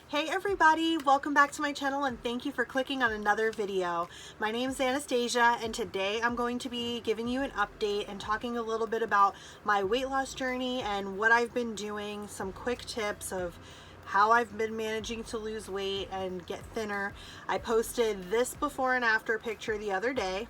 Hey everybody, welcome back to my channel and thank you for clicking on another video. My name is Anastasia and today I'm going to be giving you an update and talking a little bit about my weight loss journey and what I've been doing, some quick tips of how I've been managing to lose weight and get thinner. I posted this before and after picture the other day.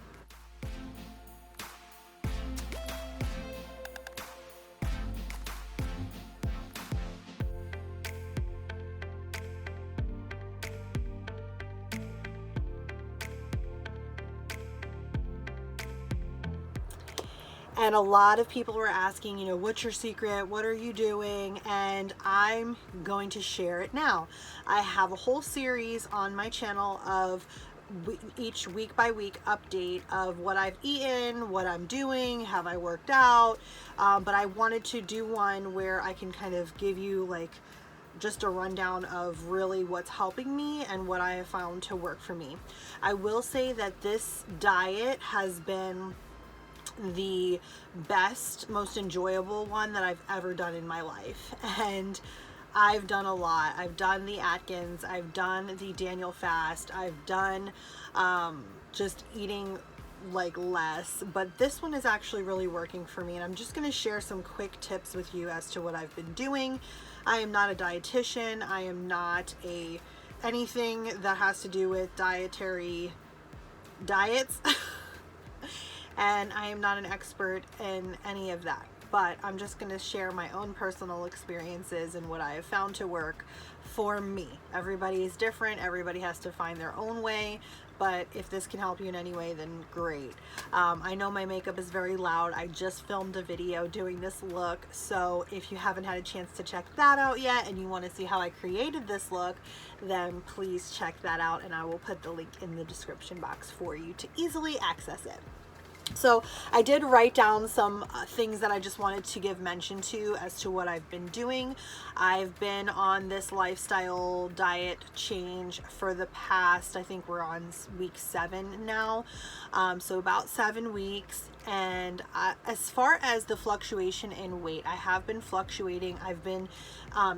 And a lot of people were asking, what's your secret? What are you doing? And I'm going to share it now. I have a whole series on my channel of each week by week update of what I've eaten, what I'm doing, have I worked out. But I wanted to do one where I can kind of give you like just a rundown of really what's helping me and what I have found to work for me. I will say that this diet has been the best, most enjoyable one that I've ever done in my life. And I've done a lot. I've done the Atkins, I've done the Daniel fast, I've done just eating like less, but this one is actually really working for me, and I'm just going to share some quick tips with you as to what I've been doing. I am not a dietitian. I am not anything that has to do with dietary diets. And I am not an expert in any of that, but I'm just going to share my own personal experiences and what I have found to work for me. Everybody is different. Everybody has to find their own way, but if this can help you in any way, then great. I know my makeup is very loud. I just filmed a video doing this look, so if you haven't had a chance to check that out yet and you want to see how I created this look, then please check that out, and I will put the link in the description box for you to easily access it. So I did write down some things that I just wanted to give mention to as to what I've been doing. I've been on this lifestyle diet change for the past, I think we're on week 7 now, so about 7 weeks. And as far as the fluctuation in weight, I have been fluctuating. I've been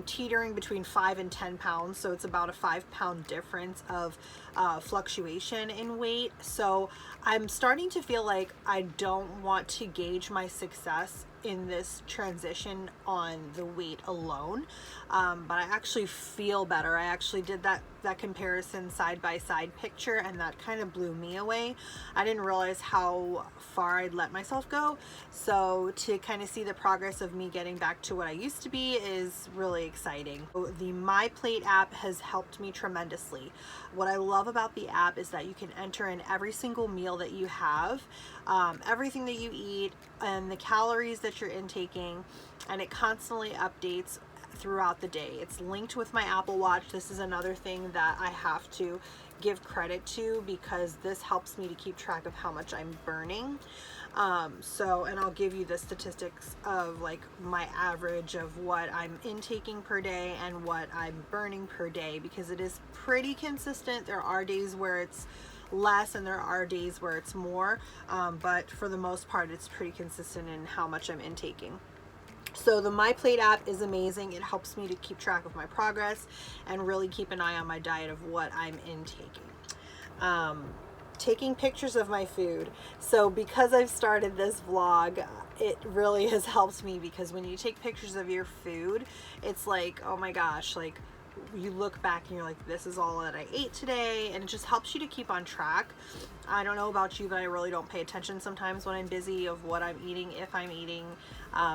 teetering between 5 and 10 pounds, so it's about a 5-pound difference of fluctuation in weight. So I'm starting to feel like I don't want to gauge my success in this transition on the weight alone, but I actually feel better. I actually did that comparison side by side picture, and that kind of blew me away. I didn't realize how far I'd let myself go, so to kind of see the progress of me getting back to what I used to be is really exciting. The My Plate app has helped me tremendously. What I love about the app is that you can enter in every single meal that you have, everything that you eat, and the calories that you're intaking, and it constantly updates throughout the day. It's linked with my Apple Watch. This is another thing that I have to give credit to because this helps me to keep track of how much I'm burning. And I'll give you the statistics of like my average of what I'm intaking per day and what I'm burning per day, because it is pretty consistent. There are days where it's less and there are days where it's more, but for the most part it's pretty consistent in how much I'm intaking. So the My Plate app is amazing. It helps me to keep track of my progress and really keep an eye on my diet of what I'm intaking. Taking pictures of my food. So because I've started this vlog, it really has helped me, because when you take pictures of your food, it's like, oh my gosh, like you look back and you're like, this is all that I ate today, and it just helps you to keep on track. I don't know about you, but I really don't pay attention sometimes when I'm busy of what I'm eating, if I'm eating.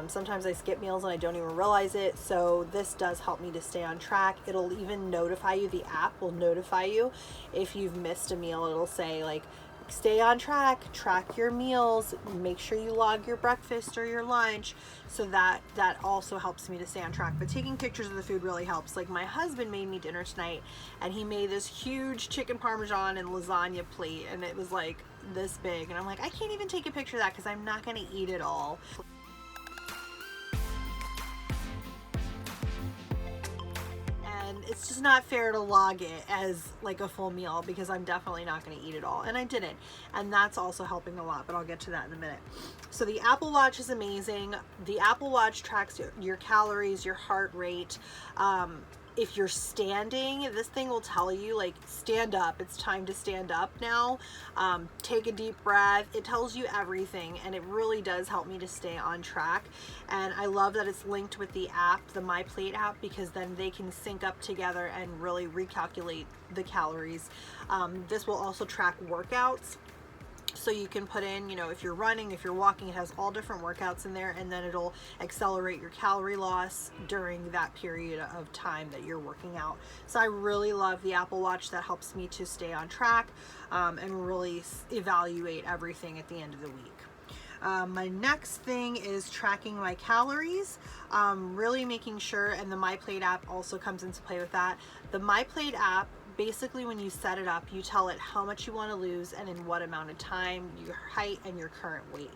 Sometimes I skip meals and I don't even realize it, so this does help me to stay on track. It'll even notify you, the app will notify you if you've missed a meal. It'll say like, stay on track, track your meals, make sure you log your breakfast or your lunch, so that also helps me to stay on track. But taking pictures of the food really helps. Like my husband made me dinner tonight, and he made this huge chicken parmesan and lasagna plate, and it was like this big, and I'm like, I can't even take a picture of that because I'm not going to eat it all. It's just not fair to log it as like a full meal, because I'm definitely not going to eat it all, and I didn't, and that's also helping a lot, but I'll get to that in a minute. So the Apple Watch is amazing. The Apple Watch tracks your calories, your heart rate, if you're standing, this thing will tell you like, stand up, it's time to stand up now. Take a deep breath. It tells you everything, and it really does help me to stay on track. And I love that it's linked with the app, the My Plate app, because then they can sync up together and really recalculate the calories. This will also track workouts. So you can put in, you know, if you're running, if you're walking, it has all different workouts in there, and then it'll accelerate your calorie loss during that period of time that you're working out. So I really love the Apple Watch. That helps me to stay on track and really evaluate everything at the end of the week. My next thing is tracking my calories, really making sure, and the My Plate app also comes into play with that. The My Plate app, basically when you set it up, you tell it how much you want to lose and in what amount of time, your height and your current weight.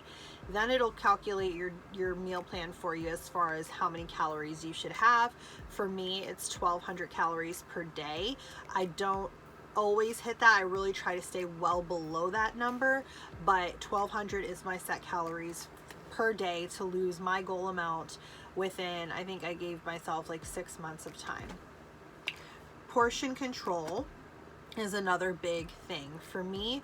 Then it'll calculate your meal plan for you as far as how many calories you should have. For me, it's 1,200 calories per day. I don't always hit that. I really try to stay well below that number, but 1,200 is my set calories per day to lose my goal amount within, I think I gave myself like 6 months of time. Portion control is another big thing for me.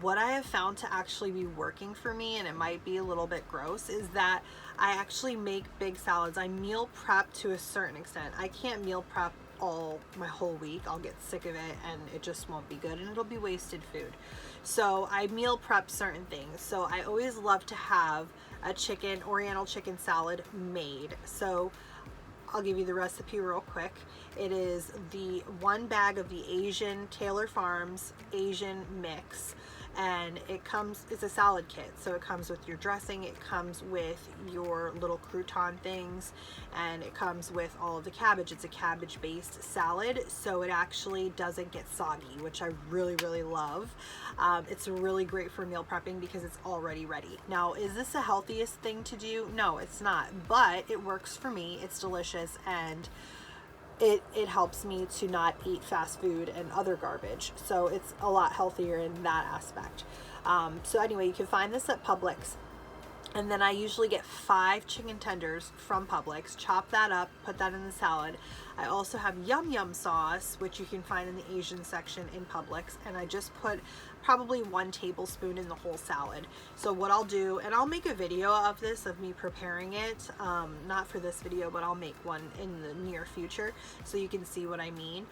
What I have found to actually be working for me, and it might be a little bit gross, is that I actually make big salads. I meal prep to a certain extent. I can't meal prep my whole week. I'll get sick of it and it just won't be good, and it'll be wasted food. So I meal prep certain things. So I always love to have a Oriental chicken salad made. So I'll give you the recipe real quick. It is the 1 bag of the Asian Taylor Farms Asian mix, and it's a salad kit. So it comes with your dressing, it comes with your little crouton things, and it comes with all of the cabbage. It's a cabbage based salad, so it actually doesn't get soggy, which I really, really love. It's really great for meal prepping because it's already ready. Now, is this the healthiest thing to do? No, it's not, but it works for me. It's delicious, and it helps me to not eat fast food and other garbage. So it's a lot healthier in that aspect. So anyway, you can find this at Publix. And then I usually get 5 chicken tenders from Publix, chop that up, put that in the salad. I also have Yum Yum sauce, which you can find in the Asian section in Publix, and I just put probably 1 tablespoon in the whole salad. So what I'll do, and I'll make a video of this, of me preparing it, not for this video, but I'll make one in the near future so you can see what I mean.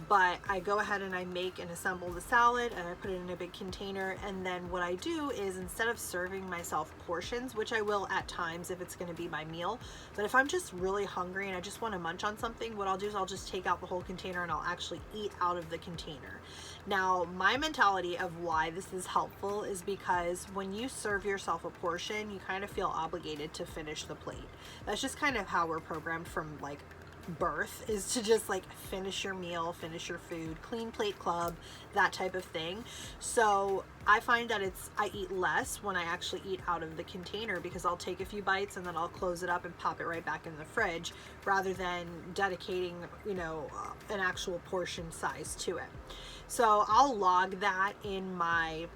But I go ahead and I make and assemble the salad, and I put it in a big container, and then what I do is, instead of serving myself portions, which I will at times if it's going to be my meal, but if I'm just really hungry and I just want to munch on something, what I'll do is I'll just take out the whole container and I'll actually eat out of the container. Now, my mentality of why this is helpful is because when you serve yourself a portion, you kind of feel obligated to finish the plate. That's just kind of how we're programmed from like birth, is to just like finish your meal, finish your food, clean plate club, that type of thing. So I find that I eat less when I actually eat out of the container, because I'll take a few bites and then I'll close it up and pop it right back in the fridge, rather than dedicating, you know, an actual portion size to it. So I'll log that in my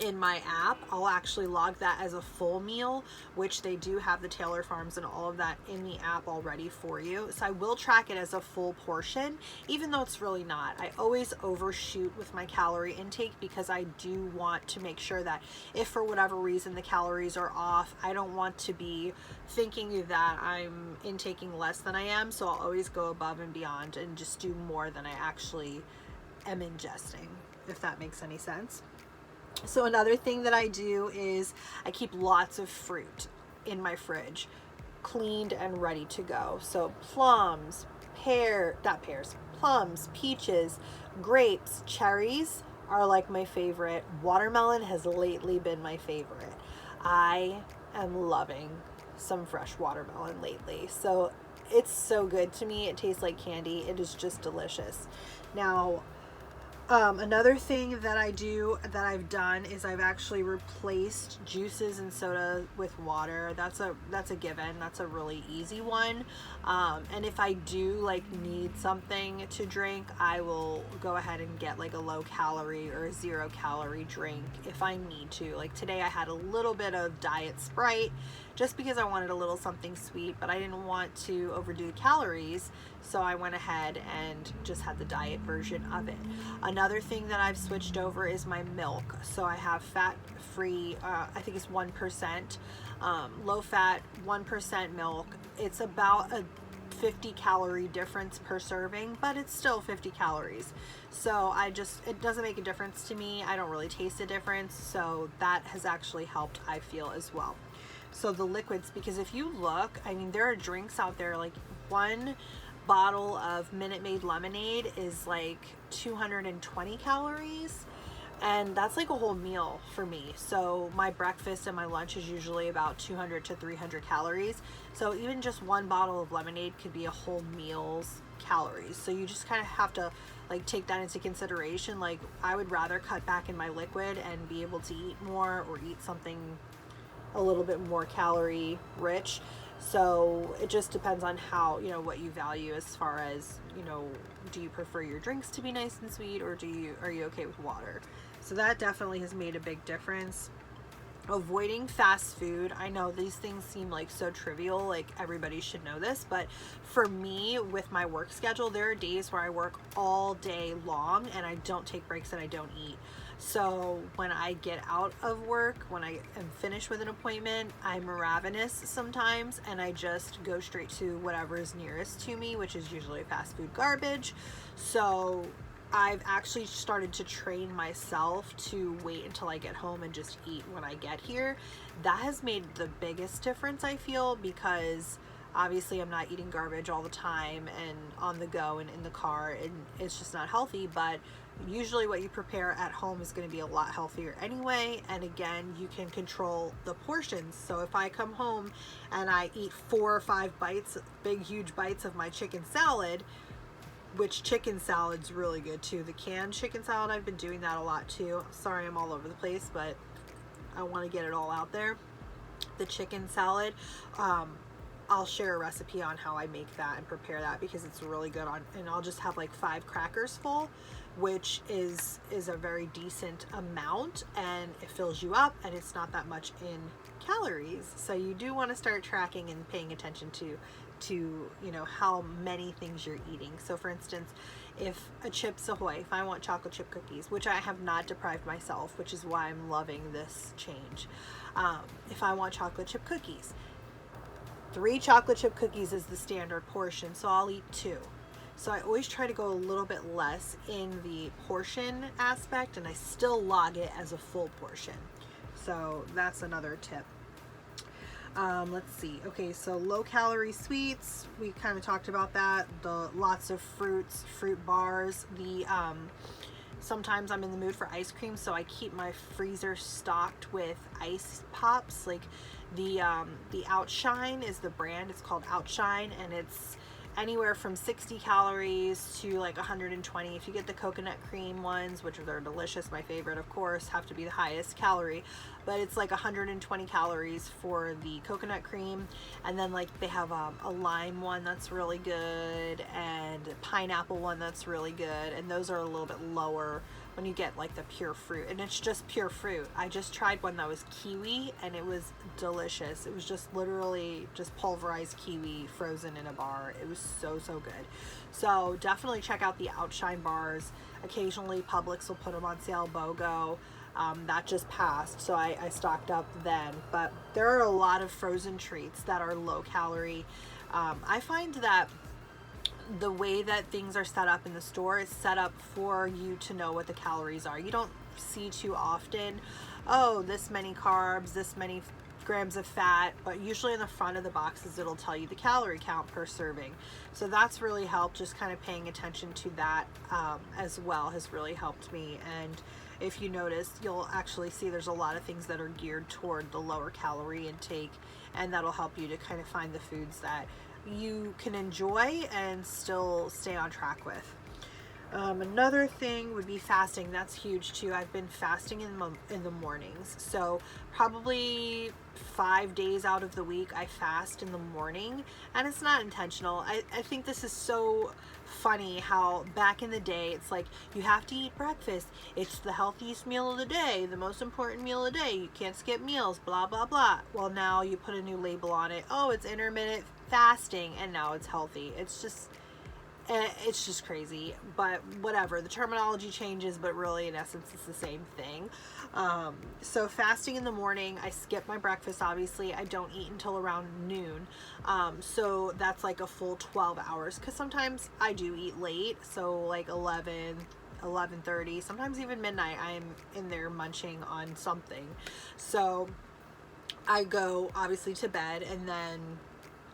app. I'll actually log that as a full meal, which they do have the Taylor Farms and all of that in the app already for you. So I will track it as a full portion, even though it's really not. I always overshoot with my calorie intake because I do want to make sure that if for whatever reason the calories are off, I don't want to be thinking that I'm intaking less than I am. So I'll always go above and beyond and just do more than I actually am ingesting, if that makes any sense. So another thing that I do is I keep lots of fruit in my fridge, cleaned and ready to go. So plums, plums, peaches, grapes, cherries are like my favorite. Watermelon has lately been my favorite. I am loving some fresh watermelon lately. So it's so good to me. It tastes like candy. It is just delicious. Now, another thing that I've done is I've actually replaced juices and soda with water. That's a given. That's a really easy one. And if I do like need something to drink, I will go ahead and get like a low calorie or a 0 calorie drink if I need to. Like today I had a little bit of Diet Sprite just because I wanted a little something sweet, but I didn't want to overdo the calories, so I went ahead and just had the diet version of it. Another thing that I've switched over is my milk. So I have fat-free, I think it's 1%, low-fat, 1% milk. It's about a 50 calorie difference per serving, but it's still 50 calories. So it doesn't make a difference to me. I don't really taste a difference. So that has actually helped, I feel, as well. So the liquids, because if you look, I mean, there are drinks out there, like one bottle of Minute Maid lemonade is like 220 calories. And that's like a whole meal for me. So my breakfast and my lunch is usually about 200 to 300 calories. So even just one bottle of lemonade could be a whole meal's calories. So you just kind of have to like take that into consideration. Like, I would rather cut back in my liquid and be able to eat more, or eat something a little bit more calorie rich. So it just depends on how, what you value, as far as, do you prefer your drinks to be nice and sweet, or are you okay with water? So that definitely has made a big difference. Avoiding fast food. I know these things seem like so trivial, like everybody should know this, but for me, with my work schedule, there are days where I work all day long and I don't take breaks and I don't eat. So when I get out of work, when I am finished with an appointment, I'm ravenous sometimes, and I just go straight to whatever is nearest to me, which is usually fast food garbage. So I've actually started to train myself to wait until I get home and just eat when I get here. That has made the biggest difference, I feel, because obviously I'm not eating garbage all the time and on the go and in the car, and it's just not healthy. But usually what you prepare at home is going to be a lot healthier anyway. And again, you can control the portions. So if I come home and I eat 4 or 5 bites, big huge bites of my chicken salad, which chicken salad's really good too. The canned chicken salad, I've been doing that a lot too. Sorry, I'm all over the place, but I want to get it all out there. The chicken salad, I'll share a recipe on how I make that and prepare that, because it's really good and I'll just have like 5 crackers full, which is a very decent amount, and it fills you up, and it's not that much in calories. So you do want to start tracking and paying attention to how many things you're eating. So for instance, if a Chips Ahoy, if I want chocolate chip cookies, which I have not deprived myself, which is why I'm loving this change. If I want chocolate chip cookies, 3 chocolate chip cookies is the standard portion, so I'll eat 2. So I always try to go a little bit less in the portion aspect, and I still log it as a full portion. So that's another tip. Let's see. Okay, so low calorie sweets, we kind of talked about that. The lots of fruits, fruit bars. Sometimes I'm in the mood for ice cream, so I keep my freezer stocked with ice pops. Like the Outshine is the brand. It's called Outshine, and it's anywhere from 60 calories to like 120. If you get the coconut cream ones, which are delicious, my favorite, of course, have to be the highest calorie, but it's like 120 calories for the coconut cream. And then like they have a lime one that's really good, and a pineapple one that's really good, and those are a little bit lower when you get like the pure fruit, and it's just pure fruit. I just tried one that was kiwi, and it was delicious. It was just literally just pulverized kiwi frozen in a bar. It was so good. So definitely check out the Outshine bars. Occasionally Publix will put them on sale. BOGO, that just passed, so I stocked up then. But there are a lot of frozen treats that are low calorie. I find that the way that things are set up in the store is set up for you to know what the calories are. You don't see too often, oh, this many carbs, this many grams of fat, but usually in the front of the boxes it'll tell you the calorie count per serving. So that's really helped. Just kind of paying attention to that as well has really helped me. And if you notice, you'll actually see there's a lot of things that are geared toward the lower calorie intake, and that'll help you to kind of find the foods that you can enjoy and still stay on track with. Another thing would be fasting. That's huge too. I've been fasting in the mornings. So probably 5 days out of the week I fast in the morning, and it's not intentional. I think this is so funny how back in the day it's like you have to eat breakfast. It's the healthiest meal of the day, the most important meal of the day. You can't skip meals, blah, blah, blah. Well, now you put a new label on it. Oh, it's intermittent fasting, and now it's healthy. It's just crazy, but whatever. The terminology changes, but really in essence it's the same thing. So fasting in the morning, I skip my breakfast. Obviously I don't eat until around noon, so that's like a full 12 hours, because sometimes I do eat late, so like 11:30, sometimes even midnight I'm in there munching on something. So I go obviously to bed, and then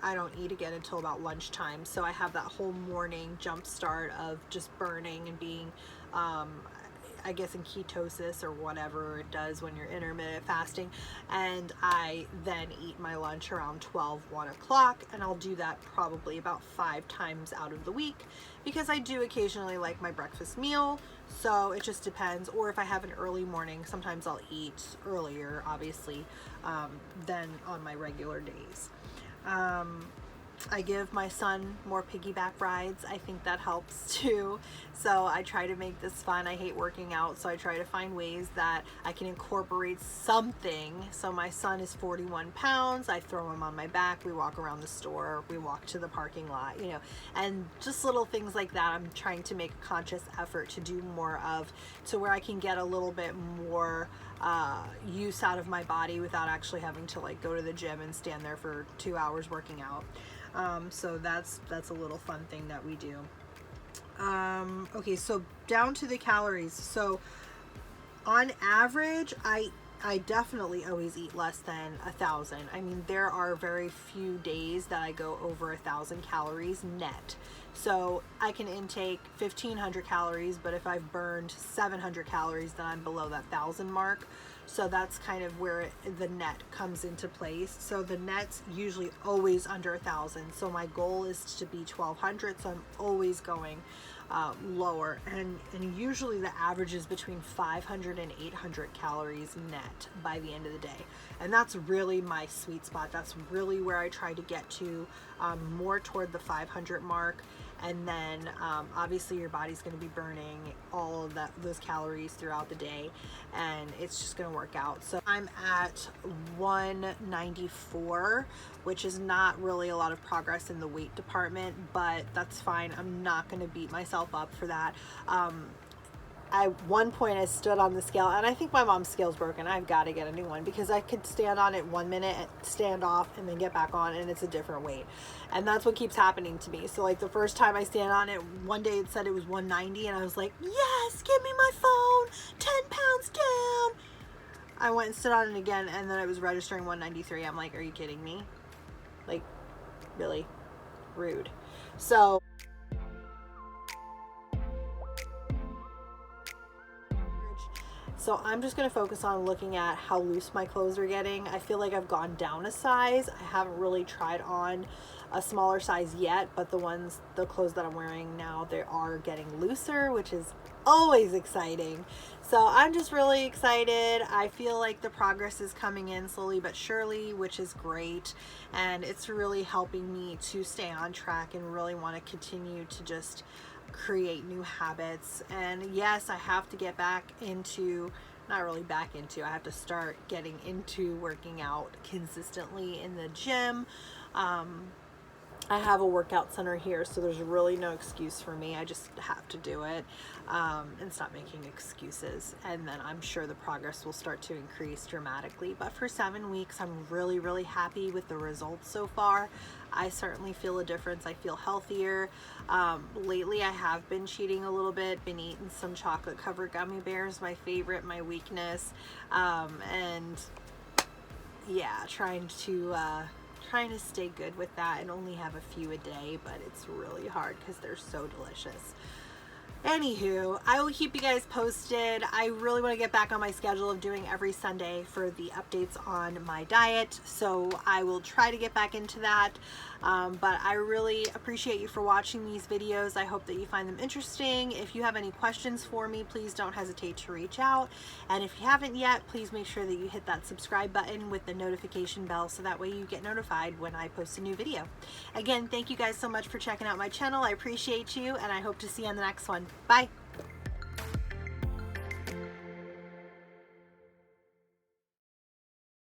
I don't eat again until about lunchtime. So I have that whole morning jump start of just burning and being, I guess, in ketosis or whatever it does when you're intermittent fasting. And I then eat my lunch around 12, 1 o'clock, and I'll do that probably about 5 times out of the week, because I do occasionally like my breakfast meal. So it just depends. Or if I have an early morning, sometimes I'll eat earlier, obviously, than on my regular days. I give my son more piggyback rides. I think that helps too. So I try to make this fun. I hate working out, so I try to find ways that I can incorporate something. So my son is 41 pounds. I throw him on my back. We walk around the store. We walk to the parking lot, and just little things like that. I'm trying to make a conscious effort to do more of, to where I can get a little bit more use out of my body without actually having to like go to the gym and stand there for 2 hours working out. So that's a little fun thing that we do. Okay, so down to the calories. So on average, I definitely always eat less than 1,000. I mean, there are very few days that I go over 1,000 calories net. So I can intake 1,500 calories, but if I've burned 700 calories, then I'm below that 1,000 mark. So that's kind of where the net comes into place. So the net's usually always under 1,000. So my goal is to be 1,200. So I'm always going lower, and usually the average is between 500 and 800 calories net by the end of the day, and that's really my sweet spot. That's really where I try to get to, more toward the 500 mark, and then obviously your body's going to be burning all of those calories throughout the day, and it's just going to work out. So I'm at 194, which is not really a lot of progress in the weight department, but that's fine. I'm not going to beat myself up for that. At one point I stood on the scale, and I think my mom's scale's broken. I've got to get a new one, because I could stand on it 1 minute, stand off, and then get back on, and it's a different weight. And that's what keeps happening to me. So like the first time I stand on it, one day it said it was 190, and I was like, yes, give me my phone, 10 pounds down. I went and stood on it again, and then it was registering 193. I'm like, are you kidding me? Like, really rude. So I'm just going to focus on looking at how loose my clothes are getting. I feel like I've gone down a size. I haven't really tried on a smaller size yet, but the clothes that I'm wearing now, they are getting looser, which is always exciting. So I'm just really excited. I feel like the progress is coming in slowly but surely, which is great. And it's really helping me to stay on track and really want to continue to just create new habits. And yes, I have to get back into, not really back into, I have to start getting into working out consistently in the gym. I have a workout center here, so there's really no excuse for me. I just have to do it, and stop making excuses, and then I'm sure the progress will start to increase dramatically. But for 7 weeks, I'm really, really happy with the results so far. I certainly feel a difference. I feel healthier. Lately, I have been cheating a little bit, been eating some chocolate covered gummy bears, my favorite, my weakness, and yeah, trying to stay good with that and only have a few a day, but it's really hard because they're so delicious. Anywho, I will keep you guys posted. I really want to get back on my schedule of doing every Sunday for the updates on my diet, so I will try to get back into that. But I really appreciate you for watching these videos. I hope that you find them interesting. If you have any questions for me, please don't hesitate to reach out. And if you haven't yet, please make sure that you hit that subscribe button with the notification bell so that way you get notified when I post a new video. Again, thank you guys so much for checking out my channel. I appreciate you, and I hope to see you on the next one. Bye.